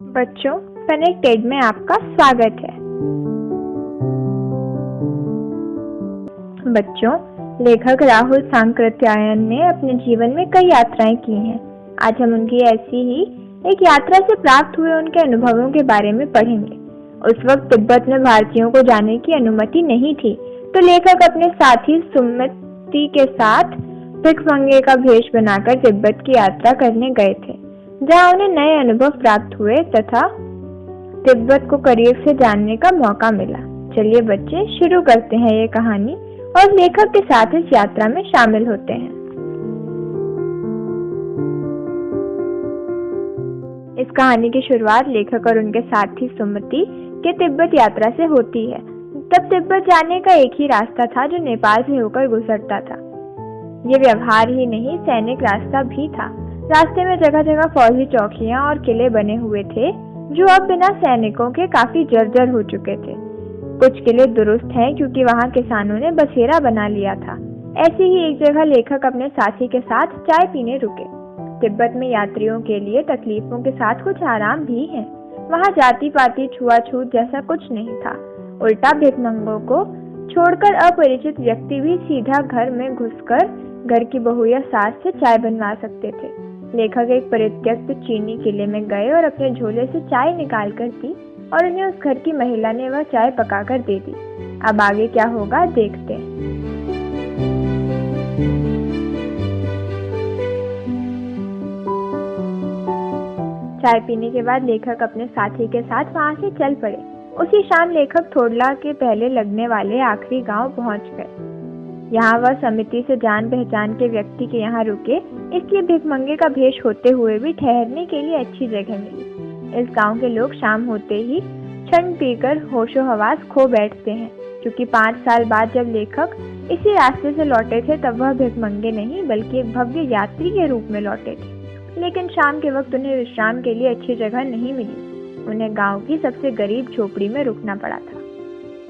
बच्चों, कनेक्टेड में आपका स्वागत है। बच्चों, लेखक राहुल सांकृत्यायन ने अपने जीवन में कई यात्राएं की हैं। आज हम उनकी ऐसी ही एक यात्रा से प्राप्त हुए उनके अनुभवों के बारे में पढ़ेंगे। उस वक्त तिब्बत में भारतीयों को जाने की अनुमति नहीं थी, तो लेखक अपने साथी सुमति के साथ भिखमंगे का भेष बनाकर तिब्बत की यात्रा करने गए थे, जहाँ उन्हें नए अनुभव प्राप्त हुए तथा तिब्बत को करीब से जानने का मौका मिला। चलिए बच्चे, शुरू करते हैं ये कहानी और लेखक के साथ इस यात्रा में शामिल होते हैं। इस कहानी की शुरुआत लेखक और उनके साथी सुमति के तिब्बत यात्रा से होती है। तब तिब्बत जाने का एक ही रास्ता था जो नेपाल से होकर गुजरता था। ये व्यवहार ही नहीं, सैनिक रास्ता भी था। रास्ते में जगह जगह फौजी चौकियां और किले बने हुए थे, जो अब बिना सैनिकों के काफी जर्जर हो चुके थे। कुछ किले दुरुस्त हैं क्योंकि वहां किसानों ने बसेरा बना लिया था। ऐसी ही एक जगह लेखक अपने साथी के साथ चाय पीने रुके। तिब्बत में यात्रियों के लिए तकलीफों के साथ कुछ आराम भी है। वहां जाति पाति छुआछूत जैसा कुछ नहीं था। उल्टा भिखमंगों को छोड़कर अपरिचित व्यक्ति भी सीधा घर में घुसकर घर की बहू या सास से चाय बनवा सकते थे। लेखक एक परित्यक्त चीनी किले में गए और अपने झोले से चाय निकाल कर दी और उन्हें उस घर की महिला ने वह चाय पकाकर दे दी। अब आगे क्या होगा देखते हैं। चाय पीने के बाद लेखक अपने साथी के साथ वहां से चल पड़े। उसी शाम लेखक थोडला के पहले लगने वाले आखिरी गांव पहुंच गए। यहाँ वह समिति से जान पहचान के व्यक्ति के यहाँ रुके, इसलिए भिखमंगे का भेष होते हुए भी ठहरने के लिए अच्छी जगह मिली। इस गांव के लोग शाम होते ही क्षण पीकर होशो हवास खो बैठते हैं, क्योंकि 5 साल बाद जब लेखक इसी रास्ते से लौटे थे तब वह भिखमंगे नहीं बल्कि एक भव्य यात्री के रूप में लौटे थे। लेकिन शाम के वक्त उन्हें विश्राम के लिए अच्छी जगह नहीं मिली। उन्हें गाँव की सबसे गरीब झोपड़ी में रुकना पड़ा था।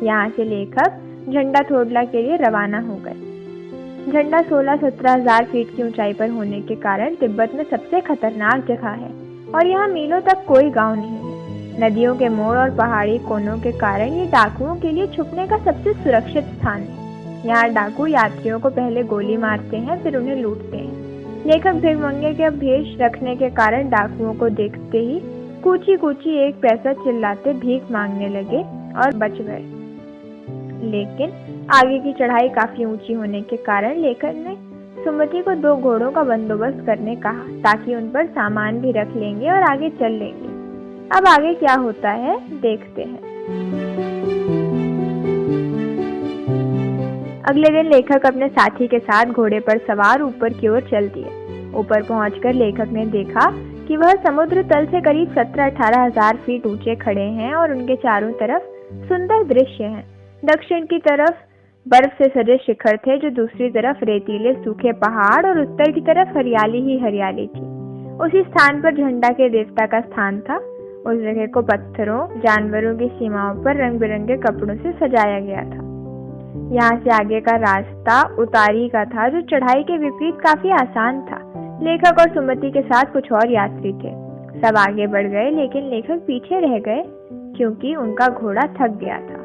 यहाँ से लेखक झंडा थोडला के लिए रवाना हो गए। झंडा 16-17 हजार फीट की ऊंचाई पर होने के कारण तिब्बत में सबसे खतरनाक जगह है और यहाँ मीलों तक कोई गांव नहीं है। नदियों के मोड़ और पहाड़ी कोनों के कारण ये डाकुओं के लिए छुपने का सबसे सुरक्षित स्थान है। यहाँ डाकू यात्रियों को पहले गोली मारते हैं, फिर उन्हें लूटते हैं। लेखक भिखमंगे के भेष रखने के कारण डाकुओं को देखते ही कूची कूची एक पैसा चिल्लाते भीख मांगने लगे और बच गए। लेकिन आगे की चढ़ाई काफी ऊंची होने के कारण लेखक ने सुमति को 2 घोड़ों का बंदोबस्त करने कहा, ताकि उन पर सामान भी रख लेंगे और आगे चल लेंगे। अब आगे क्या होता है देखते हैं। अगले दिन लेखक अपने साथी के साथ घोड़े पर सवार ऊपर की ओर चल दिए। ऊपर पहुंचकर लेखक ने देखा कि वह समुद्र तल से करीब 17-18 हजार फीट ऊंचे खड़े हैं और उनके चारों तरफ सुंदर दृश्य हैं। दक्षिण की तरफ बर्फ से सजे शिखर थे, जो दूसरी तरफ रेतीले सूखे पहाड़ और उत्तर की तरफ हरियाली ही हरियाली थी। उसी स्थान पर झंडा के देवता का स्थान था। उस जगह को पत्थरों, जानवरों की सीमाओं पर रंग बिरंगे कपड़ों से सजाया गया था। यहाँ से आगे का रास्ता उतारी का था, जो चढ़ाई के विपरीत काफी आसान था। लेखक और सुमति के साथ कुछ और यात्री थे। सब आगे बढ़ गए, लेकिन लेखक पीछे रह गए क्योंकि उनका घोड़ा थक गया था।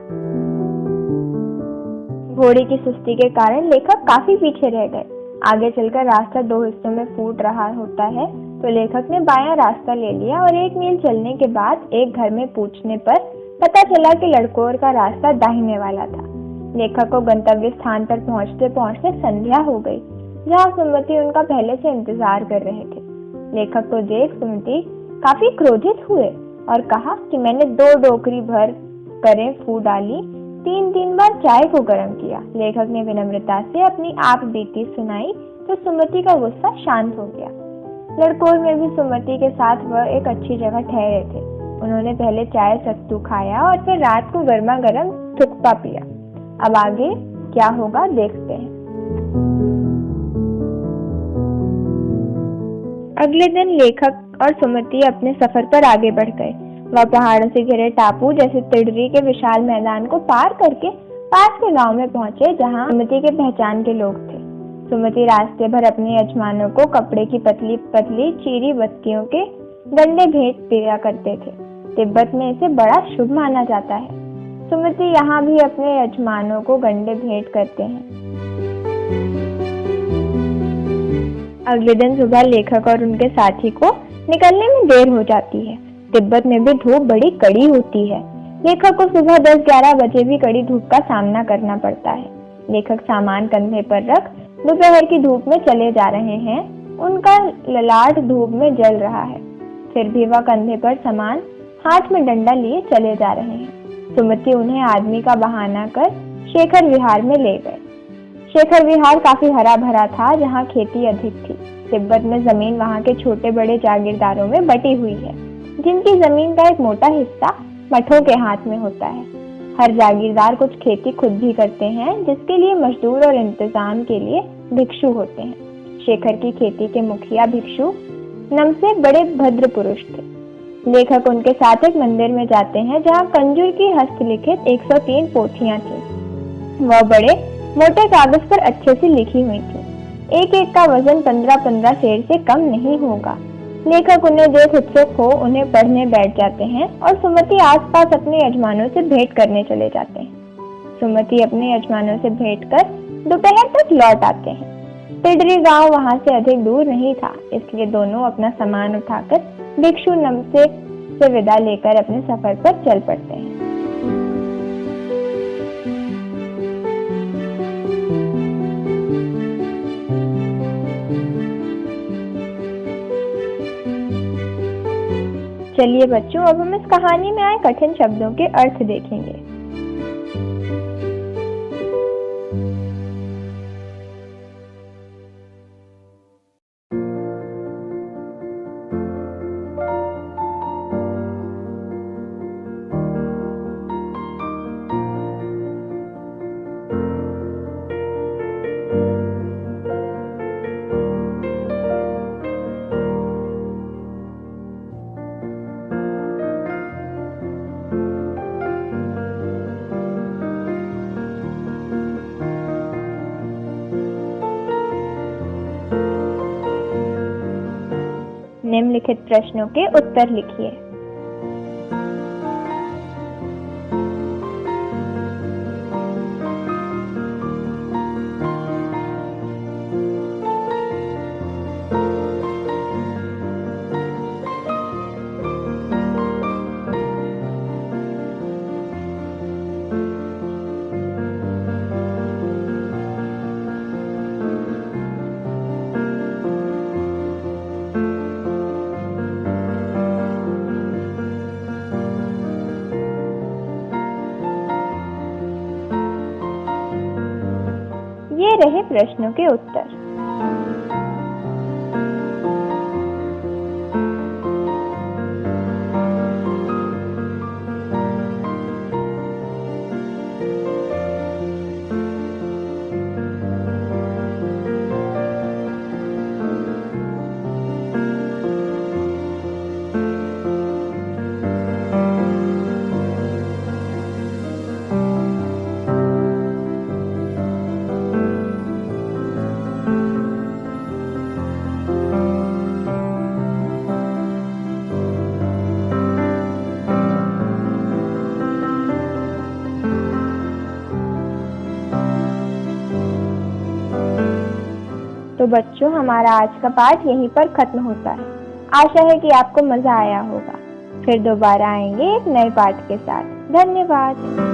घोड़े की सुस्ती के कारण लेखक काफी पीछे रह गए। आगे चलकर रास्ता 2 हिस्सों में फूट रहा होता है, तो लेखक ने बायां रास्ता ले लिया और 1 मील चलने के बाद एक घर में पूछने पर पता चला कि लड़कोर का रास्ता दाहिने वाला था। लेखक को गंतव्य स्थान पर पहुंचते पहुंचते संध्या हो गई, जहाँ सुमति उनका पहले से इंतजार कर रहे थे। लेखक को देख सुमति काफी क्रोधित हुए और कहा कि मैंने 2 डोकरी भर करें फू डाली, 3 बार चाय को गर्म किया। लेखक ने विनम्रता से अपनी आप बीती सुनाई तो सुमति का गुस्सा शांत हो गया। लड़कोर में भी सुमति के साथ वह एक अच्छी जगह ठहरे थे। उन्होंने पहले चाय सत्तू खाया और फिर रात को गर्मा गर्म थुक्पा पिया। अब आगे क्या होगा देखते हैं। अगले दिन लेखक और सुमति अपने सफर पर आगे बढ़ गए। वह पहाड़ों से घिरे टापू जैसे तिडरी के विशाल मैदान को पार करके पास के गांव में पहुंचे, जहां सुमति के पहचान के लोग थे। सुमति रास्ते भर अपने यजमानों को कपड़े की पतली पतली चीरी बत्तियों के गंडे भेंट दिया करते थे। तिब्बत में इसे बड़ा शुभ माना जाता है। सुमति यहाँ भी अपने यजमानों को गंडे भेंट करते हैं। अगले दिन सुबह लेखक और उनके साथी को निकलने में देर हो जाती है। तिब्बत में भी धूप बड़ी कड़ी होती है। लेखक को सुबह 10-11 बजे भी कड़ी धूप का सामना करना पड़ता है। लेखक सामान कंधे पर रख दोपहर की धूप में चले जा रहे हैं। उनका ललाट धूप में जल रहा है, फिर भी वह कंधे पर सामान, हाथ में डंडा लिए चले जा रहे हैं। सुमति उन्हें आदमी का बहाना कर शेखर विहार में ले गए। शेखर विहार काफी हरा भरा था, जहाँ खेती अधिक थी। तिब्बत में जमीन वहाँ के छोटे बड़े जागीरदारों में बटी हुई है, जिनकी जमीन का एक मोटा हिस्सा मठों के हाथ में होता है। हर जागीरदार कुछ खेती खुद भी करते हैं, जिसके लिए मजदूर और इंतजाम के लिए भिक्षु होते हैं। शेखर की खेती के मुखिया भिक्षु नमसे बड़े भद्र पुरुष थे। लेखक उनके साथ एक मंदिर में जाते हैं, जहाँ कंजूर की हस्तलिखित 103 पोथियां थी। वह बड़े मोटे कागज पर अच्छे से लिखी हुई थी। एक एक का वजन 15-15 सेर से कम नहीं होगा। लेखक उन्हें देख उत्सुक हो उन्हें पढ़ने बैठ जाते हैं और सुमति आसपास अपने यजमानों से भेंट करने चले जाते हैं। सुमति अपने यजमानों से भेंट कर दोपहर तक लौट आते हैं। तिडरी गांव वहां से अधिक दूर नहीं था, इसलिए दोनों अपना सामान उठाकर भिक्षु नमसे से विदा लेकर अपने सफर पर चल पड़ते हैं। चलिए बच्चों, अब हम इस कहानी में आए कठिन शब्दों के अर्थ देखेंगे। निम्नलिखित प्रश्नों के उत्तर लिखिए। ये रहे प्रश्नों के उत्तर। तो बच्चों, हमारा आज का पाठ यहीं पर खत्म होता है। आशा है कि आपको मजा आया होगा। फिर दोबारा आएंगे एक नए पाठ के साथ। धन्यवाद।